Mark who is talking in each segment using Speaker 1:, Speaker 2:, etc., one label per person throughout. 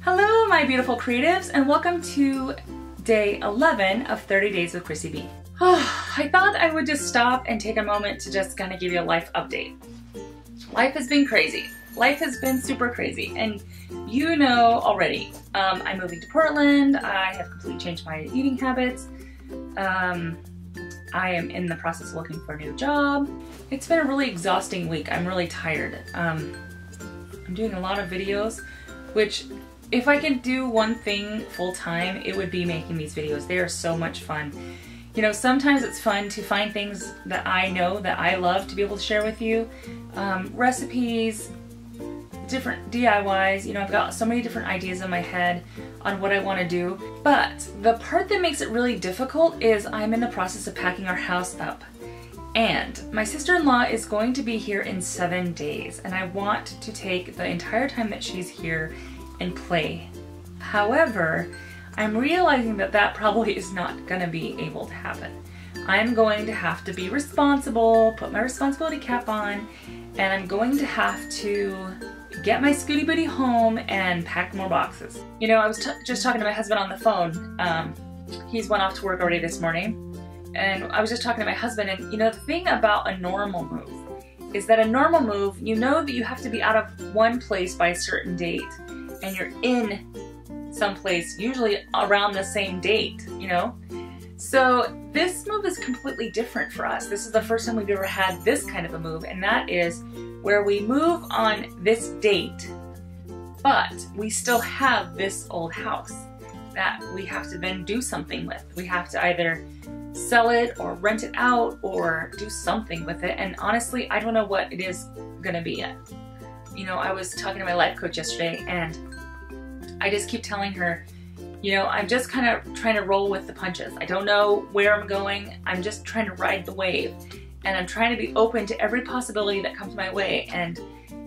Speaker 1: Hello, my beautiful creatives, and welcome to day 11 of 30 Days with Chrissie B. I thought I would just stop and take a moment to just kind of give you a life update. Life has been crazy. Life has been super crazy, and you know already. I'm moving to Portland. I have completely changed my eating habits. I am in the process of looking for a new job. It's been a really exhausting week. I'm really tired. I'm doing a lot of videos, which if I could do one thing full time, it would be making these videos. They are so much fun. You know, sometimes it's fun to find things that I know that I love to be able to share with you. Recipes, different DIYs, you know, I've got so many different ideas in my head on what I want to do. But the part that makes it really difficult is I'm in the process of packing our house up. And my sister-in-law is going to be here in 7 days, and I want to take the entire time that she's here and play. However, I'm realizing that that probably is not going to be able to happen. I'm going to have to be responsible, put my responsibility cap on, and I'm going to have to get my scooty booty home and pack more boxes. You know, I was just talking to my husband on the phone. He's went off to work already this morning, and I was just talking to my husband, and you know, the thing about a normal move is that a normal move, you know that you have to be out of one place by a certain date, and you're in someplace usually around the same date, you know? So this move is completely different for us. This is the first time we've ever had this kind of a move, and that is where we move on this date, but we still have this old house that we have to then do something with. We have to either sell it or rent it out or do something with it, and honestly, I don't know what it is gonna be yet. You know, I was talking to my life coach yesterday, and I just keep telling her, you know, I'm just kind of trying to roll with the punches. I don't know where I'm going. I'm just trying to ride the wave, and I'm trying to be open to every possibility that comes my way. And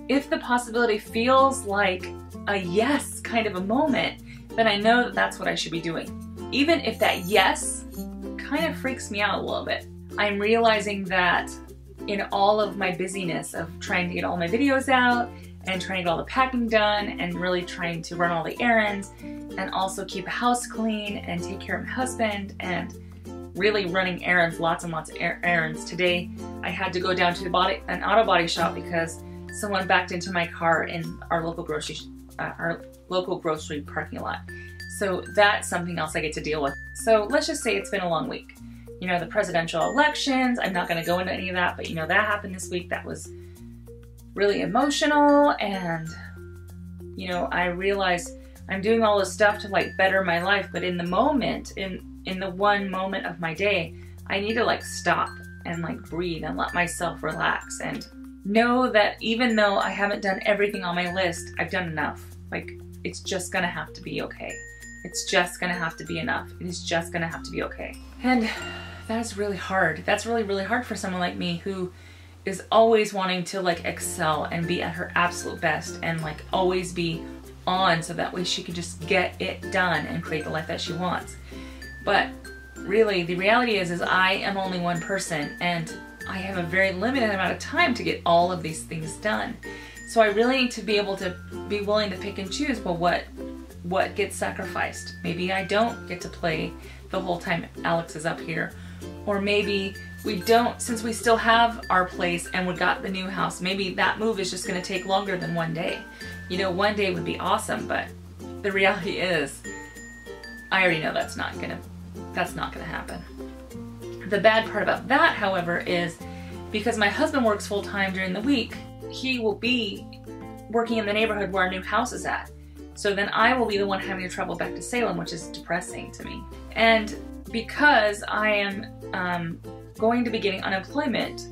Speaker 1: if the possibility feels like a yes kind of a moment, then I know that that's what I should be doing. Even if that yes kind of freaks me out a little bit. I'm realizing that in all of my busyness of trying to get all my videos out and trying to get all the packing done and really trying to run all the errands and also keep a house clean and take care of my husband and really running errands, lots and lots of errands. Today I had to go down to an auto body shop because someone backed into my car in our local grocery parking lot. So that's something else I get to deal with. So let's just say it's been a long week. You know, the presidential elections, I'm not going to go into any of that, but you know, that happened this week. That was really emotional, and you know, I realized I'm doing all this stuff to like better my life, but in the moment, in the one moment of my day, I need to like stop and like breathe and let myself relax and know that even though I haven't done everything on my list, I've done enough. Like, it's just gonna have to be okay. It's just gonna have to be enough. It is just gonna have to be okay. And that is really hard. That's really, really hard for someone like me who is always wanting to like excel and be at her absolute best and like always be on so that way she can just get it done and create the life that she wants. But really, the reality is I am only one person, and I have a very limited amount of time to get all of these things done. So I really need to be able to be willing to pick and choose, well, what gets sacrificed. Maybe I don't get to play the whole time Alex is up here, or maybe we don't, since we still have our place and we got the new house, maybe that move is just gonna take longer than one day. You know, one day would be awesome, but the reality is, I already know that's not gonna happen. The bad part about that, however, is because my husband works full-time during the week, he will be working in the neighborhood where our new house is at. So then I will be the one having to travel back to Salem, which is depressing to me. And because I am going to be getting unemployment,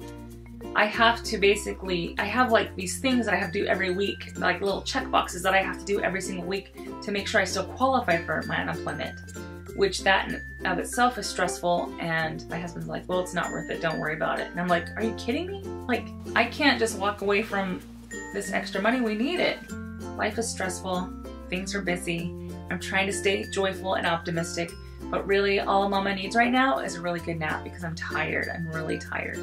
Speaker 1: I have to basically, I have like these things that I have to do every week, like little check boxes that I have to do every single week to make sure I still qualify for my unemployment, which that in of itself is stressful. And my husband's like, well, it's not worth it, don't worry about it. And I'm like, are you kidding me? Like, I can't just walk away from this extra money, we need it. Life is stressful, things are busy, I'm trying to stay joyful and optimistic, but really all Mama needs right now is a really good nap because I'm tired, I'm really tired.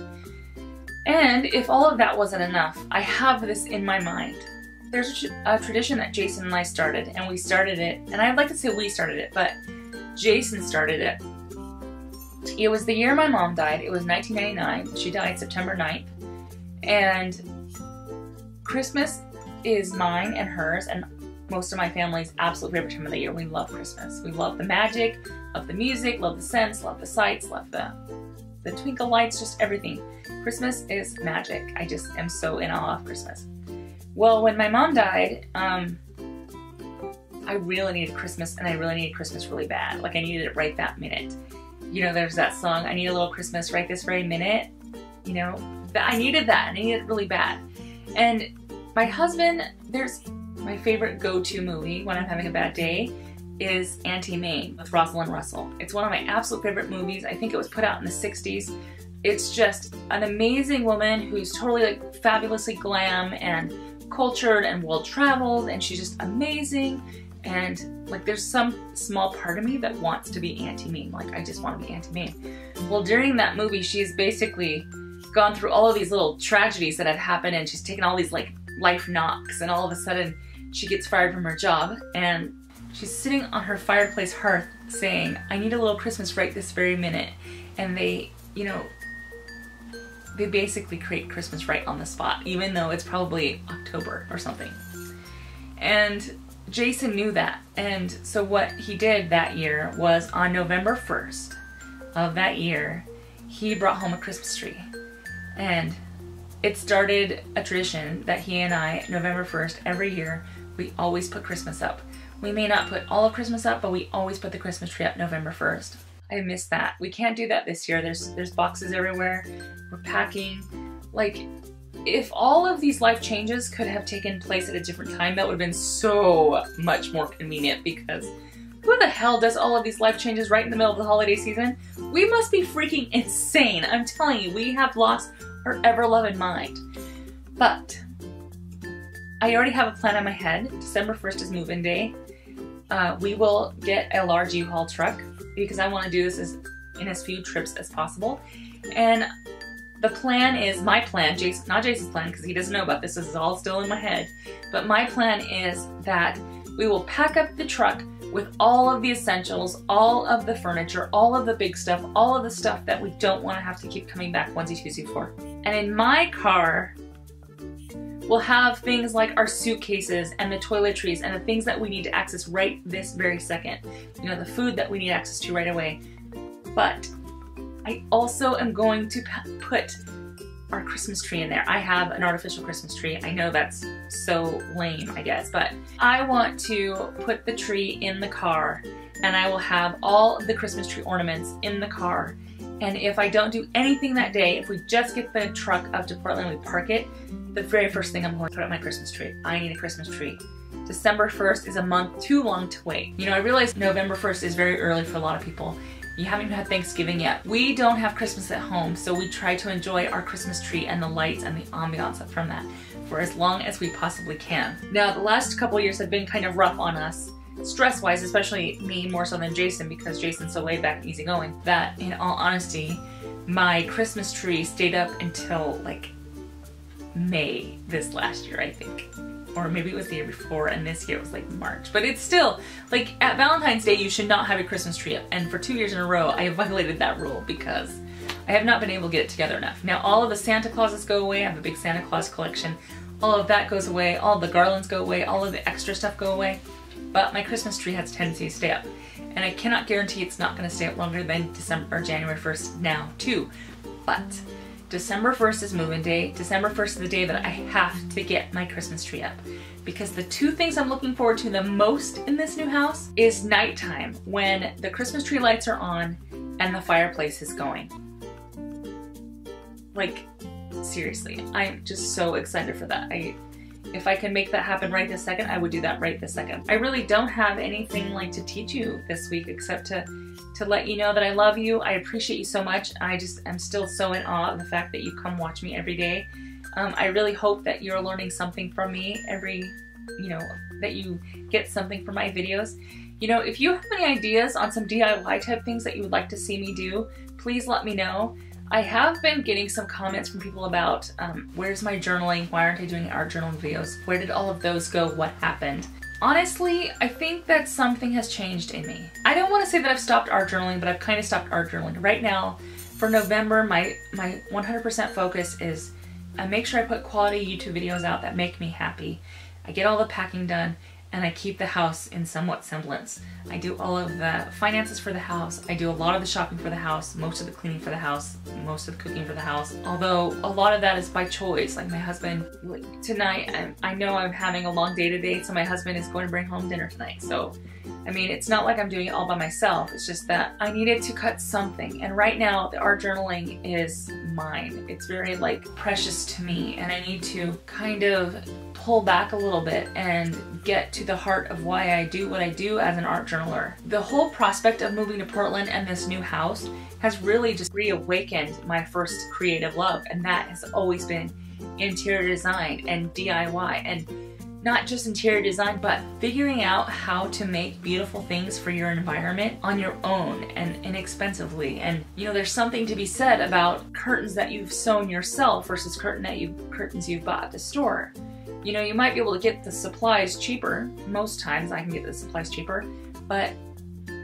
Speaker 1: And if all of that wasn't enough, I have this in my mind there's a tradition that Jason and I started, and we started it, and I'd like to say we started it, but Jason started it. It was the year my mom died. It was 1999. She died September 9th. And Christmas is mine and hers and most of my family's absolute favorite time of the year. We love Christmas. We love the magic, love the music, love the scents, love the sights, love the twinkle lights, just everything. Christmas is magic. I just am so in awe of Christmas. Well, when my mom died, I really needed Christmas, and I really needed Christmas really bad. Like, I needed it right that minute. You know, there's that song, I need a little Christmas right this very minute. You know, I needed that, and I needed it really bad. And my husband, there's my favorite go-to movie when I'm having a bad day is Auntie Mame with Rosalind Russell. It's one of my absolute favorite movies. I think it was put out in the 60s. It's just an amazing woman who's totally like fabulously glam and cultured and well-traveled, and she's just amazing. And like, there's some small part of me that wants to be Auntie Mame. Like, I just want to be Auntie Mame. Well, during that movie, she's basically gone through all of these little tragedies that had happened, and she's taken all these like life knocks, and all of a sudden she gets fired from her job, and she's sitting on her fireplace hearth saying, I need a little Christmas right this very minute. And they, you know, they basically create Christmas right on the spot, even though it's probably October or something. And Jason knew that. And so what he did that year was on November 1st of that year, he brought home a Christmas tree. And it started a tradition that he and I, November 1st, every year, we always put Christmas up. We may not put all of Christmas up, but we always put the Christmas tree up November 1st. I miss that. We can't do that this year. There's boxes everywhere. We're packing. Like, if all of these life changes could have taken place at a different time, that would have been so much more convenient, because who the hell does all of these life changes right in the middle of the holiday season? We must be freaking insane. I'm telling you, we have lost our ever-loving mind. But I already have a plan in my head. December 1st is move-in day. We will get a large U-Haul truck because I want to do this in as few trips as possible. And the plan is, my plan, not Jason's plan because he doesn't know about this, this is all still in my head, but my plan is that we will pack up the truck with all of the essentials, all of the furniture, all of the big stuff, all of the stuff that we don't want to have to keep coming back onesie, twosie for. And in my car, we'll have things like our suitcases and the toiletries and the things that we need to access right this very second. You know, the food that we need access to right away. But I also am going to put our Christmas tree in there. I have an artificial Christmas tree. I know that's so lame, I guess, but I want to put the tree in the car, and I will have all of the Christmas tree ornaments in the car. And if I don't do anything that day, if we just get the truck up to Portland and we park it, the very first thing I'm going to put up my Christmas tree. I need a Christmas tree. December 1st is a month too long to wait. You know, I realize November 1st is very early for a lot of people. You haven't even had Thanksgiving yet. We don't have Christmas at home, so we try to enjoy our Christmas tree and the lights and the ambiance from that for as long as we possibly can. Now, the last couple years have been kind of rough on us, stress-wise, especially me more so than Jason, because Jason's so laid back and easygoing, that in all honesty, my Christmas tree stayed up until like May this last year, I think. Or maybe it was the year before, and this year it was like March. But it's still, like, at Valentine's Day you should not have a Christmas tree up. And for 2 years in a row I have violated that rule because I have not been able to get it together enough. Now all of the Santa Clauses go away. I have a big Santa Claus collection. All of that goes away. All of the garlands go away. All of the extra stuff go away. But my Christmas tree has a tendency to stay up. And I cannot guarantee it's not going to stay up longer than December or January 1st now too. But December 1st is move-in day. December 1st is the day that I have to get my Christmas tree up. Because the two things I'm looking forward to the most in this new house is nighttime, when the Christmas tree lights are on and the fireplace is going. Like, seriously, I'm just so excited for that. If I can make that happen right this second, I would do that right this second. I really don't have anything like to teach you this week except to let you know that I love you. I appreciate you so much. I just am still so in awe of the fact that you come watch me every day. I really hope that you're learning something from me that you get something from my videos. You know, if you have any ideas on some DIY type things that you would like to see me do, please let me know. I have been getting some comments from people about where's my journaling? Why aren't I doing art journaling videos? Where did all of those go? What happened? Honestly, I think that something has changed in me. I don't want to say that I've stopped art journaling, but I've kind of stopped art journaling. Right now, for November, my 100% focus is I make sure I put quality YouTube videos out that make me happy. I get all the packing done, and I keep the house in somewhat semblance. I do all of the finances for the house. I do a lot of the shopping for the house, most of the cleaning for the house, most of the cooking for the house. Although a lot of that is by choice. Like my husband, tonight, I know I'm having a long day today, so my husband is going to bring home dinner tonight. So, I mean, it's not like I'm doing it all by myself. It's just that I needed to cut something. And right now, the art journaling is mine. It's very like precious to me, and I need to kind of pull back a little bit and get to the heart of why I do what I do as an art journaler. The whole prospect of moving to Portland and this new house has really just reawakened my first creative love, and that has always been interior design and DIY, and not just interior design, but figuring out how to make beautiful things for your environment on your own and inexpensively. And you know, there's something to be said about curtains that you've sewn yourself versus curtains you've bought at the store. You know, you might be able to get the supplies cheaper. Most times I can get the supplies cheaper, but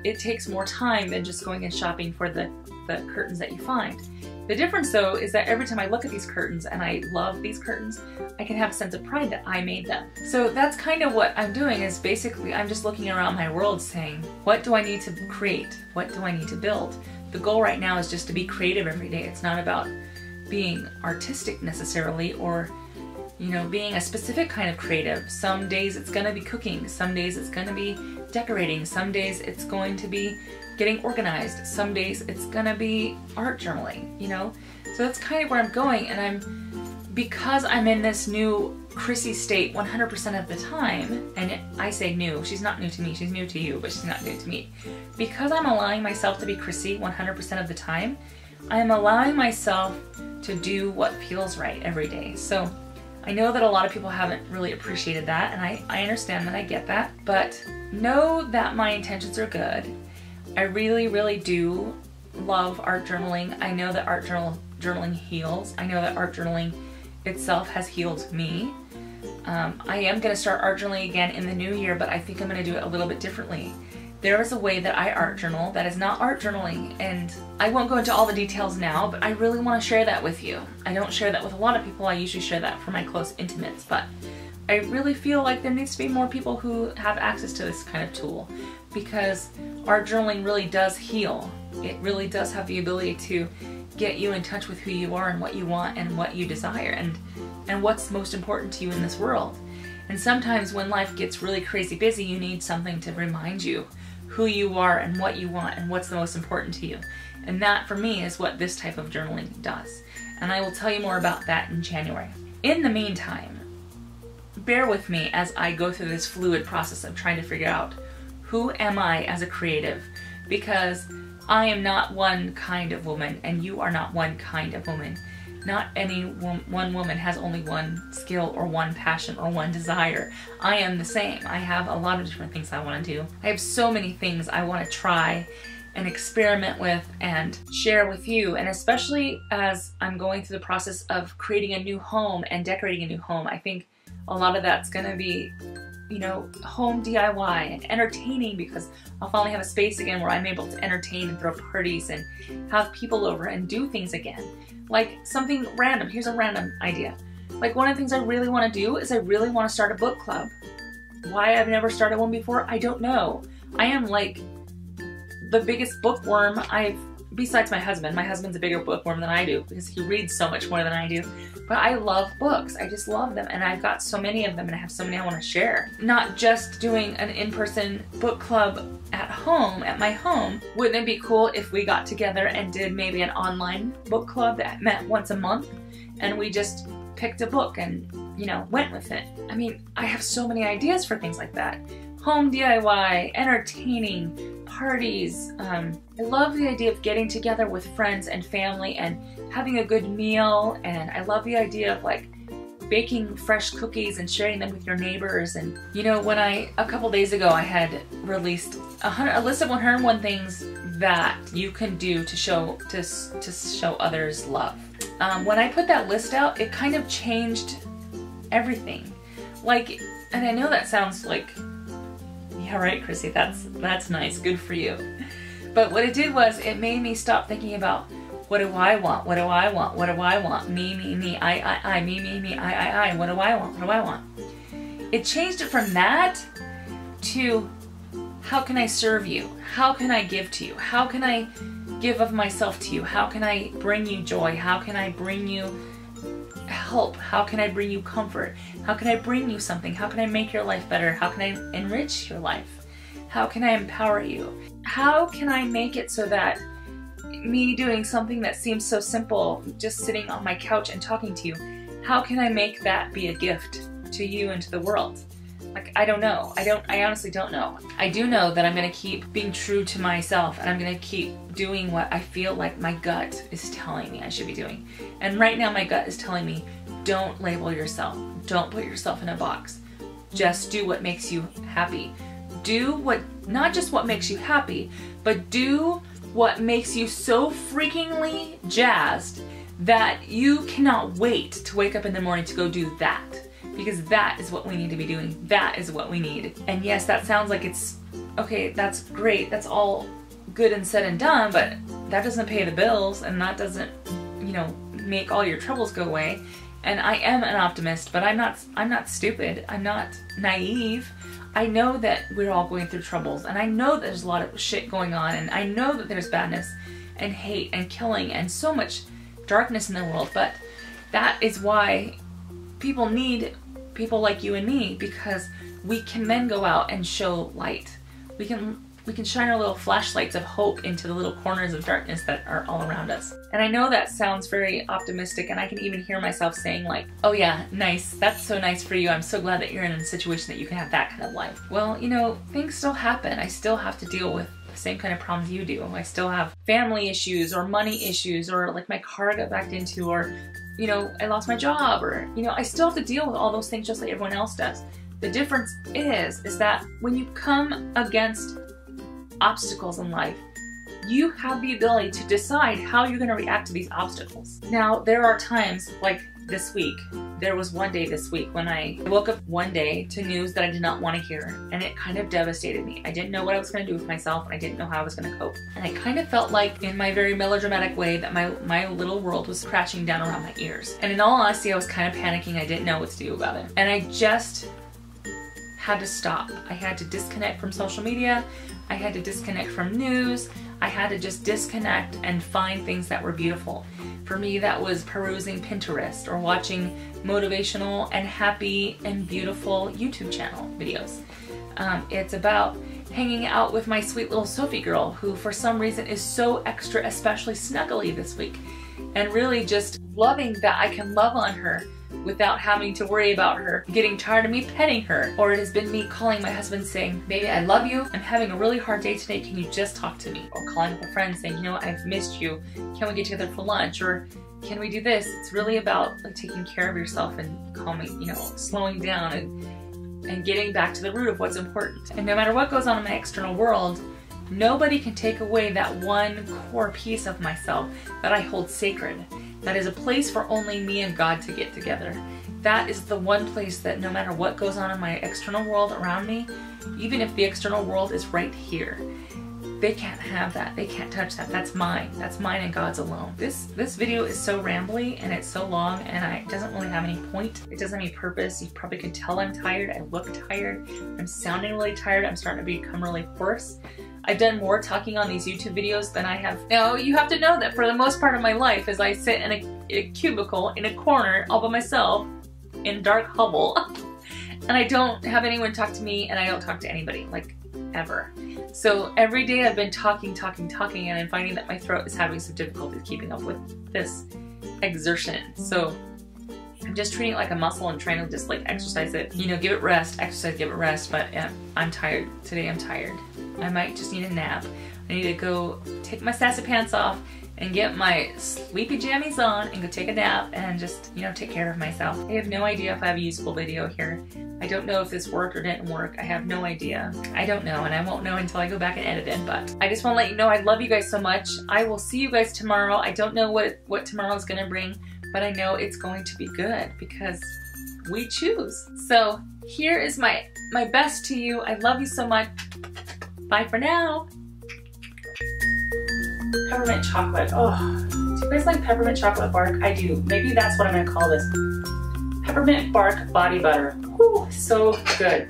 Speaker 1: it takes more time than just going and shopping for the curtains that you find. The difference though is that every time I look at these curtains and I love these curtains, I can have a sense of pride that I made them. So that's kind of what I'm doing, is basically I'm just looking around my world saying, what do I need to create? What do I need to build? The goal right now is just to be creative every day. It's not about being artistic necessarily, or you know, being a specific kind of creative. Some days it's gonna be cooking, some days it's gonna be decorating, some days it's going to be getting organized, some days it's gonna be art journaling, you know? So that's kind of where I'm going, and because I'm in this new Chrissie state 100% of the time, and I say new, she's not new to me, she's new to you, but she's not new to me. Because I'm allowing myself to be Chrissie 100% of the time, I'm allowing myself to do what feels right every day. So I know that a lot of people haven't really appreciated that, and I understand that, I get that, but know that my intentions are good. I really, really do love art journaling. I know that art journaling heals. I know that art journaling itself has healed me. I am going to start art journaling again in the new year, but I think I'm going to do it a little bit differently. There is a way that I art journal that is not art journaling, and I won't go into all the details now, but I really want to share that with you. I don't share that with a lot of people. I usually share that for my close intimates, but I really feel like there needs to be more people who have access to this kind of tool, because art journaling really does heal. It really does have the ability to get you in touch with who you are and what you want and what you desire and what's most important to you in this world. And sometimes when life gets really crazy busy, you need something to remind you who you are and what you want and what's the most important to you. And that, for me, is what this type of journaling does. And I will tell you more about that in January. In the meantime, bear with me as I go through this fluid process of trying to figure out who am I as a creative, because I am not one kind of woman and you are not one kind of woman. Not any one woman has only one skill or one passion or one desire. I am the same. I have a lot of different things I want to do. I have so many things I want to try and experiment with and share with you. And especially as I'm going through the process of creating a new home and decorating a new home, I think a lot of that's going to be, you know, home DIY and entertaining, because I'll finally have a space again where I'm able to entertain and throw parties and have people over and do things again. Like something random. Here's a random idea. Like one of the things I really want to do is I really want to start a book club. Why I've never started one before, I don't know. I am like the biggest bookworm besides my husband. My husband's a bigger bookworm than I do because he reads so much more than I do. But I love books. I just love them, and I've got so many of them, and I have so many I want to share. Not just doing an in-person book club at home, at my home. Wouldn't it be cool if we got together and did maybe an online book club that met once a month, and we just picked a book and, you know, went with it? I mean, I have so many ideas for things like that. Home DIY, entertaining, parties. I love the idea of getting together with friends and family and having a good meal, and I love the idea of like baking fresh cookies and sharing them with your neighbors. And you know, when a couple days ago I had released a list of 101 things that you can do to show others love. When I put that list out, it kind of changed everything. Like, and I know that sounds like, yeah, right, Chrissy, that's nice, good for you. But what it did was it made me stop thinking about, what do I want? What do I want? What do I want? Me, I, me, I. What do I want? What do I want? It changed it from that to, how can I serve you? How can I give to you? How can I give of myself to you? How can I bring you joy? How can I bring you help? How can I bring you comfort? How can I bring you something? How can I make your life better? How can I enrich your life? How can I empower you? How can I make it so that me doing something that seems so simple, just sitting on my couch and talking to you, how can I make that be a gift to you and to the world? Like, I don't know. I honestly don't know. I do know that I'm going to keep being true to myself, and I'm going to keep doing what I feel like my gut is telling me I should be doing. And right now my gut is telling me, don't label yourself. Don't put yourself in a box. Just do what makes you happy. Do what, not just what makes you happy, but do what makes you so freakingly jazzed that you cannot wait to wake up in the morning to go do that. Because that is what we need to be doing. That is what we need. And yes, that sounds like it's, okay, that's great. That's all good and said and done, but that doesn't pay the bills, and that doesn't, you know, make all your troubles go away. And I am an optimist, but I'm not stupid. I'm not naive. I know that we're all going through troubles, and I know that there's a lot of shit going on, and I know that there's badness and hate and killing and so much darkness in the world, but that is why people need people like you and me, because we can then go out and show light. We can shine our little flashlights of hope into the little corners of darkness that are all around us. And I know that sounds very optimistic, and I can even hear myself saying like, oh yeah, nice, that's so nice for you. I'm so glad that you're in a situation that you can have that kind of life. Well, you know, things still happen. I still have to deal with the same kind of problems you do. I still have family issues or money issues, or like my car got backed into, or, you know, I lost my job, or, you know, I still have to deal with all those things just like everyone else does. The difference is that when you come against obstacles in life, you have the ability to decide how you're going to react to these obstacles. Now, there are times like this week. There was one day this week when I woke up one day to news that I did not want to hear, and it kind of devastated me. I didn't know what I was going to do with myself, and I didn't know how I was going to cope. And I kind of felt like, in my very melodramatic way, that my little world was crashing down around my ears. And in all honesty, I was kind of panicking. I didn't know what to do about it. And I just had to stop. I had to disconnect from social media. I had to disconnect from news. I had to just disconnect and find things that were beautiful. For me, that was perusing Pinterest or watching motivational and happy and beautiful YouTube channel videos. It's about hanging out with my sweet little Sophie girl, who for some reason is so extra especially snuggly this week, and really just loving that I can love on her without having to worry about her getting tired of me petting her. Or it has been me calling my husband saying, baby, I love you. I'm having a really hard day today. Can you just talk to me? Or calling up a friend saying, you know, I've missed you. Can we get together for lunch? Or can we do this? It's really about like taking care of yourself and calming, you know, slowing down and getting back to the root of what's important. And no matter what goes on in my external world, nobody can take away that one core piece of myself that I hold sacred. That is a place for only me and God to get together. That is the one place that no matter what goes on in my external world around me, even if the external world is right here, they can't have that. They can't touch that. That's mine. That's mine and God's alone. This video is so rambly and it's so long, and it doesn't really have any point. It doesn't have any purpose. You probably can tell I'm tired. I look tired. I'm sounding really tired. I'm starting to become really hoarse. I've done more talking on these YouTube videos than I have. Now, you have to know that for the most part of my life, as I sit in a cubicle in a corner all by myself in a dark hovel, and I don't have anyone talk to me, and I don't talk to anybody, like, ever. So every day I've been talking, and I'm finding that my throat is having some difficulty keeping up with this exertion. So I'm just treating it like a muscle and trying to just like exercise it. You know, give it rest, exercise, give it rest, but I'm tired. Today I'm tired. I might just need a nap. I need to go take my sassy pants off and get my sleepy jammies on and go take a nap and just, you know, take care of myself. I have no idea if I have a useful video here. I don't know if this worked or didn't work. I have no idea. I don't know, and I won't know until I go back and edit it, but I just want to let you know I love you guys so much. I will see you guys tomorrow. I don't know what tomorrow's gonna bring, but I know it's going to be good because we choose. So here is my best to you. I love you so much. Bye for now. Peppermint chocolate. Oh, do you guys like peppermint chocolate bark? I do. Maybe that's what I'm gonna call this. Peppermint bark body butter. Whew, so good.